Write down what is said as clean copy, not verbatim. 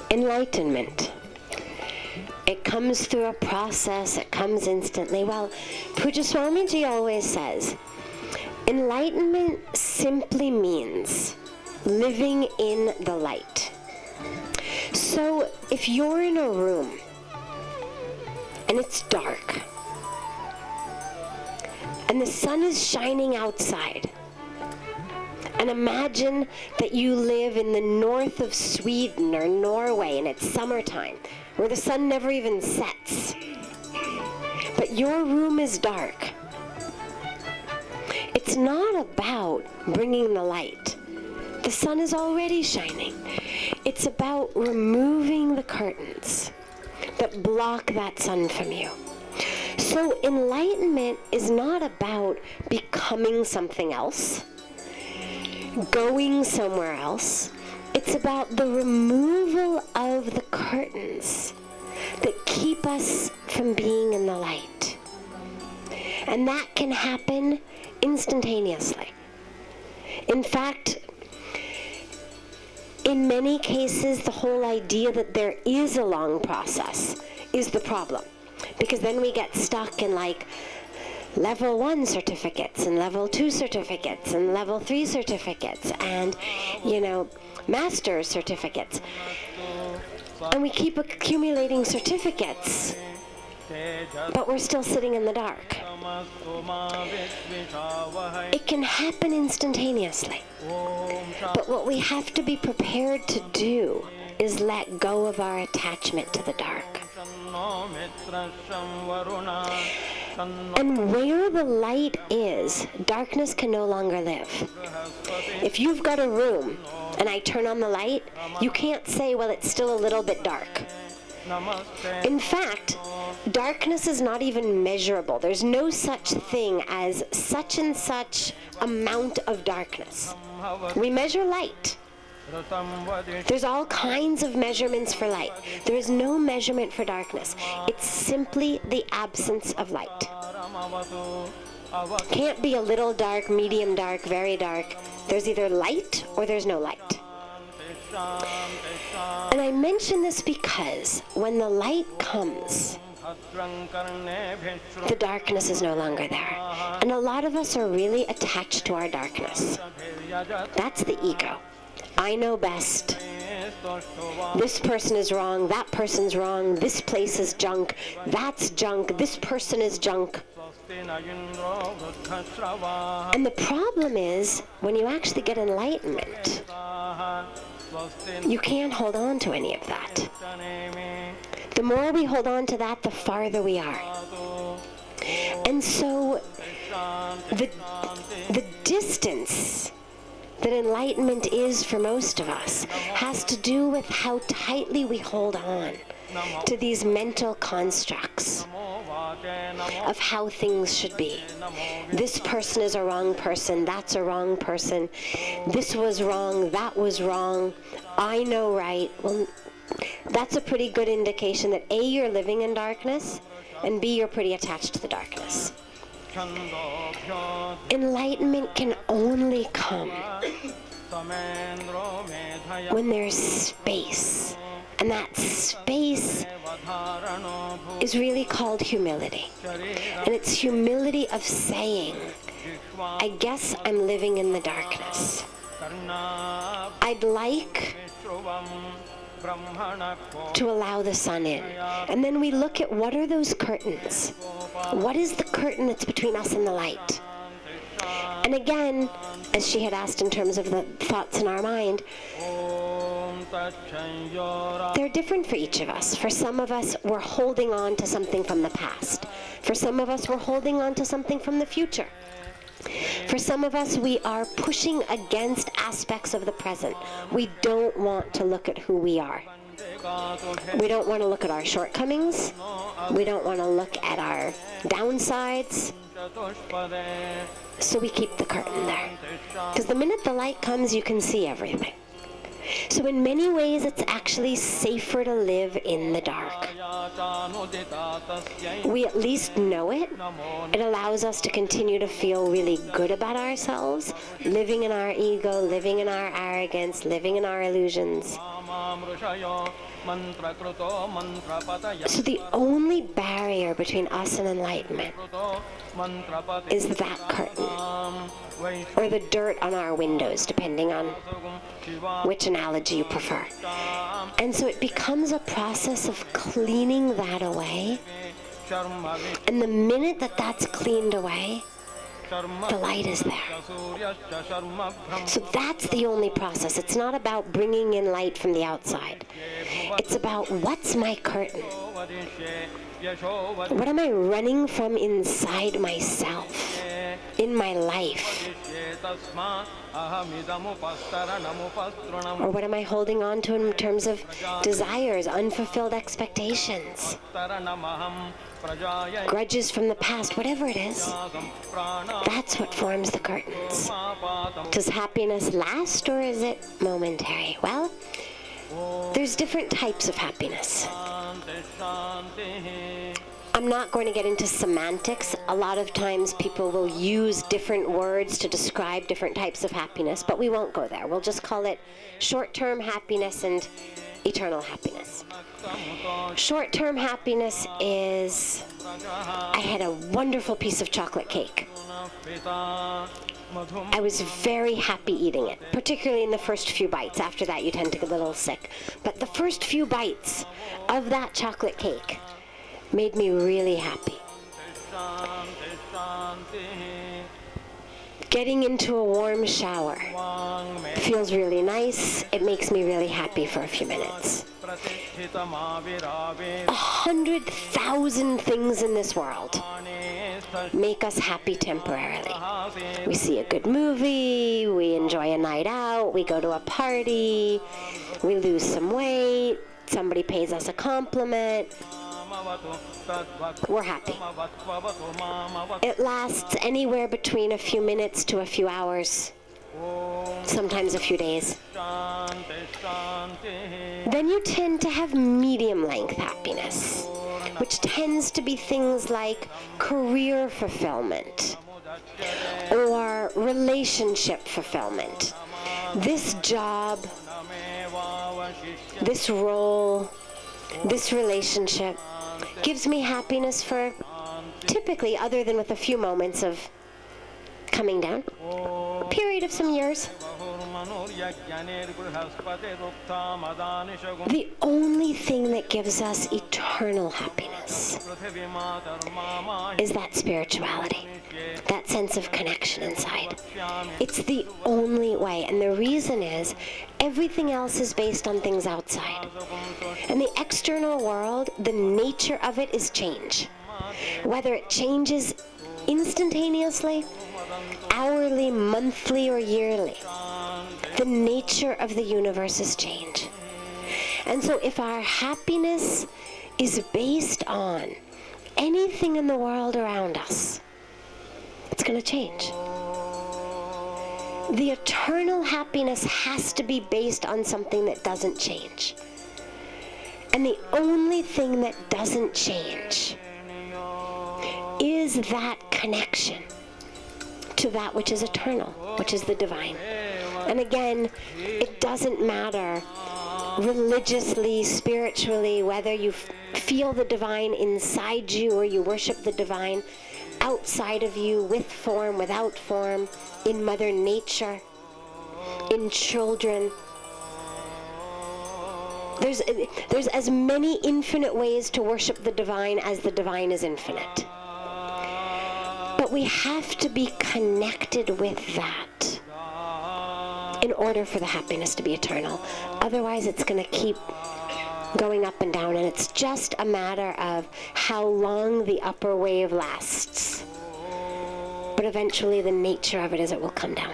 Enlightenment. It comes through a process, it comes instantly. Well, Pujya Swamiji always says, enlightenment simply means living in the light. So if you're in a room and it's dark and the sun is shining outside, and imagine that you live in the north of Sweden or Norway and it's summertime, where the sun never even sets, but your room is dark. It's not about bringing the light. The sun is already shining. It's about removing the curtains that block that sun from you. So enlightenment is not about becoming something else, going somewhere else. It's about the removal of the curtains that keep us from being in the light. And that can happen instantaneously. In fact, in many cases, the whole idea that there is a long process is the problem. Because then we get stuck in like level 1 certificates and level 2 certificates and level 3 certificates and, master's certificates. And we keep accumulating certificates, but we're still sitting in the dark. It can happen instantaneously. But what we have to be prepared to do is let go of our attachment to the dark. And where the light is, darkness can no longer live. If you've got a room and I turn on the light, you can't say, well, it's still a little bit dark. In fact, darkness is not even measurable. There's no such thing as such and such amount of darkness. We measure light. There's all kinds of measurements for light. There is no measurement for darkness. It's simply the absence of light. Can't be a little dark, medium dark, very dark. There's either light or there's no light. And I mention this because when the light comes, the darkness is no longer there. And a lot of us are really attached to our darkness. That's the ego. I know best. This person is wrong, that person's wrong, this place is junk, that's junk, this person is junk. And the problem is, when you actually get enlightenment, you can't hold on to any of that. The more we hold on to that, the farther we are. And so, the distance that enlightenment is for most of us has to do with how tightly we hold on to these mental constructs of how things should be. This person is a wrong person, that's a wrong person, this was wrong, that was wrong, I know right. Well, that's a pretty good indication that A, you're living in darkness, and B, you're pretty attached to the darkness. Enlightenment can only come when there's space. And that space is really called humility. And it's humility of saying, I guess I'm living in the darkness. I'd like to allow the sun in. And then we look at what are those curtains? What is the curtain that's between us and the light? And again, as she had asked in terms of the thoughts in our mind, they're different for each of us. For some of us, we're holding on to something from the past. For some of us, we're holding on to something from the future. For some of us, we are pushing against aspects of the present. We don't want to look at who we are. We don't want to look at our shortcomings. We don't want to look at our downsides. So we keep the curtain there. Because the minute the light comes, you can see everything. So in many ways, it's actually safer to live in the dark. We at least know it. It allows us to continue to feel really good about ourselves, living in our ego, living in our arrogance, living in our illusions. So the only barrier between us and enlightenment is that curtain, or the dirt on our windows, depending on which analogy you prefer. And so it becomes a process of cleaning that away. And the minute that that's cleaned away, the light is there. So that's the only process. It's not about bringing in light from the outside. It's about, what's my curtain? What am I running from inside myself, in my life? Or what am I holding on to in terms of desires, unfulfilled expectations, grudges from the past, whatever it is? That's what forms the curtains. Does happiness last, or is it momentary? Well, there's different types of happiness. I'm not going to get into semantics. A lot of times people will use different words to describe different types of happiness, but we won't go there. We'll just call it short-term happiness and eternal happiness. Short-term happiness is, I had a wonderful piece of chocolate cake. I was very happy eating it, particularly in the first few bites. After that, you tend to get a little sick. But the first few bites of that chocolate cake made me really happy. Getting into a warm shower feels really nice. It makes me really happy for a few minutes. 100,000 things in this world make us happy temporarily. We see a good movie, we enjoy a night out, we go to a party, we lose some weight, somebody pays us a compliment. We're happy. It lasts anywhere between a few minutes to a few hours, sometimes a few days. Then you tend to have medium-length happiness, which tends to be things like career fulfillment or relationship fulfillment. This job, this role, this relationship gives me happiness for, typically, other than with a few moments of coming down, a period of some years. The only thing that gives us eternal happiness is that spirituality, that sense of connection inside. It's the only way, and the reason is everything else is based on things outside. And the external world, the nature of it is change. Whether it changes instantaneously, hourly, monthly, or yearly, the nature of the universe is change. And so if our happiness is based on anything in the world around us, it's going to change. The eternal happiness has to be based on something that doesn't change. And the only thing that doesn't change is that connection to that which is eternal, which is the divine. And again, it doesn't matter religiously, spiritually, whether you feel the divine inside you or you worship the divine outside of you, with form, without form, in Mother Nature, in children. There's as many infinite ways to worship the divine as the divine is infinite. But we have to be connected with that in order for the happiness to be eternal. Otherwise, it's going to keep going up and down, and it's just a matter of how long the upper wave lasts. But eventually, the nature of it is it will come down.